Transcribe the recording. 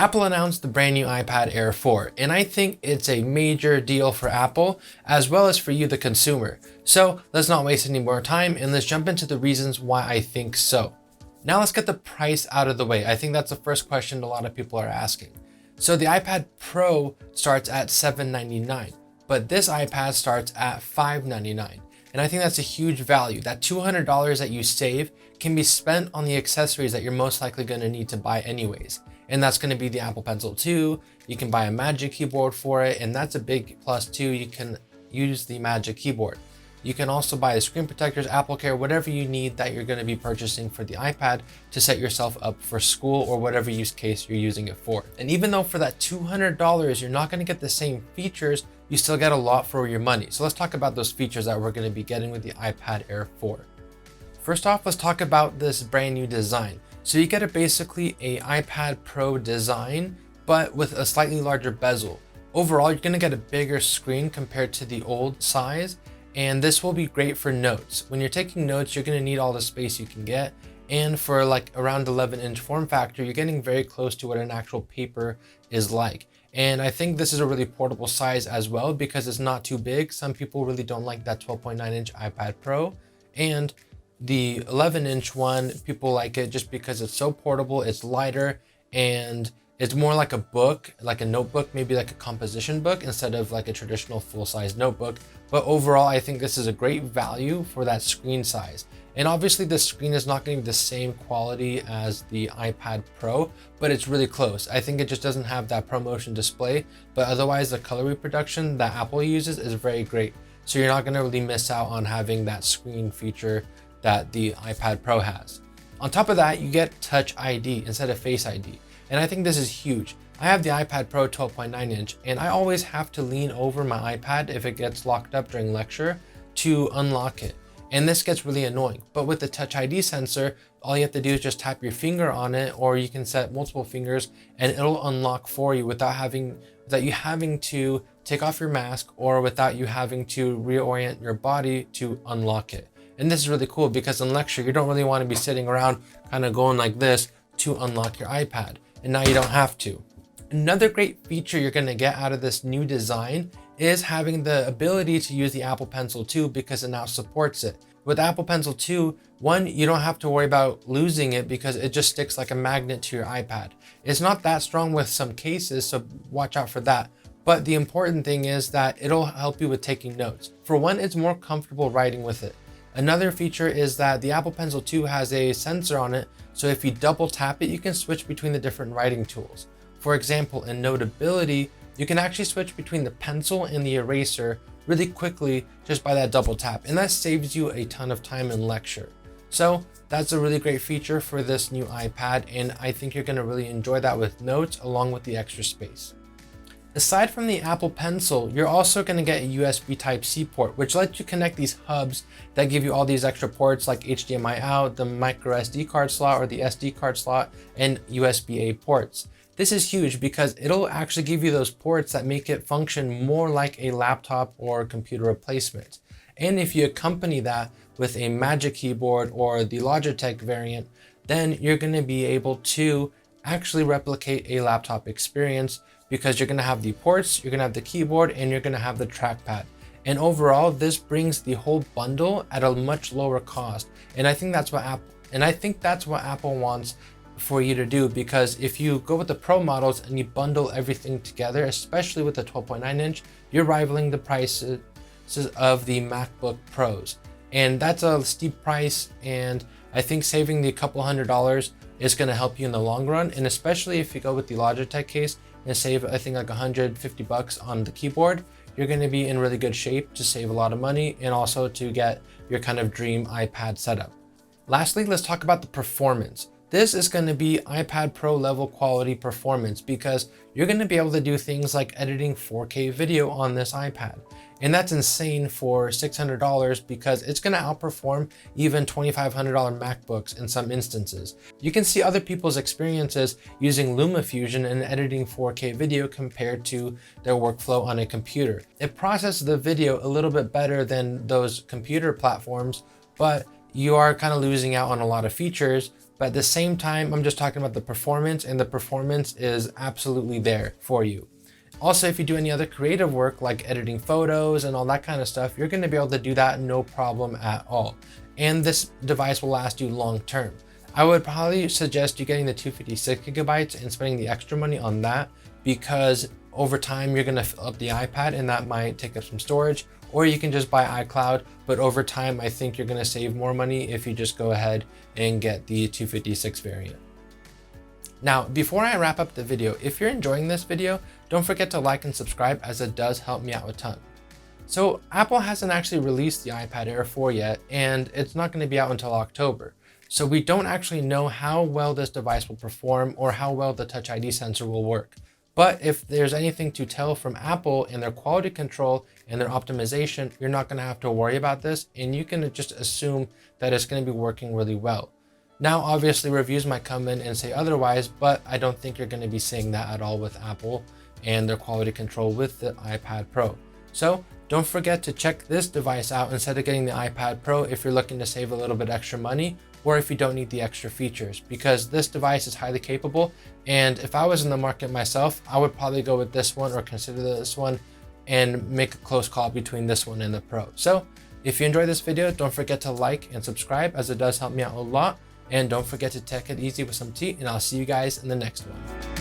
Apple announced the brand new iPad Air 4, and I think it's a major deal for Apple as well as for you, the consumer. So let's not waste any more time and let's jump into the reasons why I think so. Now let's get the price out of the way. I think that's the first question a lot of people are asking. So the iPad Pro starts at $799, but this iPad starts at $599. And I think that's a huge value. That $200 that you save can be spent on the accessories that you're most likely going to need to buy anyways. And that's going to be the Apple Pencil 2. You can buy a Magic Keyboard for it, and that's a big plus too. You can use the Magic Keyboard. You can also buy the screen protectors, Apple Care, whatever you need that you're going to be purchasing for the iPad to set yourself up for school or whatever use case you're using it for. And even though for that $200, you're not going to get the same features, you still get a lot for your money. So let's talk about those features that we're going to be getting with the iPad Air 4. First off, let's talk about this brand new design. So you get basically a iPad Pro design, but with a slightly larger bezel. Overall, you're going to get a bigger screen compared to the old size, and this will be great for notes. When you're taking notes, you're going to need all the space you can get, and for like around 11-inch form factor, you're getting very close to what an actual paper is like. And I think this is a really portable size as well because it's not too big. Some people really don't like that 12.9-inch iPad Pro, and the 11-inch one, people like it just because it's so portable, it's lighter, and it's more like a book, like a notebook, maybe like a composition book instead of like a traditional full-size notebook. But overall, I think this is a great value for that screen size. And obviously the screen is not going to be the same quality as the iPad Pro, but it's really close. I think it just doesn't have that ProMotion display, but otherwise the color reproduction that Apple uses is very great. So you're not going to really miss out on having that screen feature that the iPad Pro has. On top of that, you get Touch ID instead of Face ID. And I think this is huge. I have the iPad Pro 12.9-inch, and I always have to lean over my iPad if it gets locked up during lecture to unlock it. And this gets really annoying. But with the Touch ID sensor, all you have to do is just tap your finger on it, or you can set multiple fingers and it'll unlock for you without you having to take off your mask or without you having to reorient your body to unlock it. And this is really cool because in lecture, you don't really want to be sitting around kind of going like this to unlock your iPad. And now you don't have to. Another great feature you're going to get out of this new design is having the ability to use the Apple Pencil 2 because it now supports it. With Apple Pencil 2, one, you don't have to worry about losing it because it just sticks like a magnet to your iPad. It's not that strong with some cases, so watch out for that. But the important thing is that it'll help you with taking notes. For one, it's more comfortable writing with it. Another feature is that the Apple Pencil 2 has a sensor on it, so if you double tap it, you can switch between the different writing tools. For example, in Notability, you can actually switch between the pencil and the eraser really quickly just by that double tap, and that saves you a ton of time in lecture. So that's a really great feature for this new iPad, and I think you're going to really enjoy that with notes along with the extra space. Aside from the Apple Pencil, you're also going to get a USB Type-C port, which lets you connect these hubs that give you all these extra ports like HDMI out, the micro SD card slot or the SD card slot, and USB-A ports. This is huge because it'll actually give you those ports that make it function more like a laptop or computer replacement. And if you accompany that with a Magic Keyboard or the Logitech variant, then you're going to be able to actually replicate a laptop experience because you're going to have the ports, you're going to have the keyboard, and you're going to have the trackpad. And overall, this brings the whole bundle at a much lower cost. And I think that's what Apple wants for you to do, because if you go with the Pro models and you bundle everything together, especially with the 12.9-inch, you're rivaling the prices of the MacBook Pros. And that's a steep price, and I think saving the couple $100 is going to help you in the long run. And especially if you go with the Logitech case and save, I think, like $150 on the keyboard, you're going to be in really good shape to save a lot of money and also to get your kind of dream iPad setup. Lastly, let's talk about the performance. This is going to be iPad Pro level quality performance because you're going to be able to do things like editing 4K video on this iPad. And that's insane for $600 because it's going to outperform even $2,500 MacBooks in some instances. You can see other people's experiences using LumaFusion and editing 4K video compared to their workflow on a computer. It processes the video a little bit better than those computer platforms, but you are kind of losing out on a lot of features. But at the same time, I'm just talking about the performance, and the performance is absolutely there for you. Also, if you do any other creative work like editing photos and all that kind of stuff, you're going to be able to do that no problem at all. And this device will last you long term. I would probably suggest you getting the 256 gigabytes and spending the extra money on that, because over time you're going to fill up the iPad and that might take up some storage, or you can just buy iCloud. But over time, I think you're going to save more money if you just go ahead and get the 256 variant. Now, before I wrap up the video, if you're enjoying this video, don't forget to like and subscribe, as it does help me out a ton. So Apple hasn't actually released the iPad Air 4 yet, and it's not going to be out until October. So we don't actually know how well this device will perform or how well the Touch ID sensor will work. But if there's anything to tell from Apple and their quality control and their optimization, you're not going to have to worry about this, and you can just assume that it's going to be working really well. Now, obviously, reviews might come in and say otherwise, but I don't think you're going to be seeing that at all with Apple and their quality control with the iPad Pro. So don't forget to check this device out instead of getting the iPad Pro if you're looking to save a little bit extra money, or if you don't need the extra features, because this device is highly capable. And if I was in the market myself, I would probably go with this one or consider this one and make a close call between this one and the Pro. So if you enjoyed this video, don't forget to like and subscribe, as it does help me out a lot. And don't forget to take it easy with some tea, and I'll see you guys in the next one.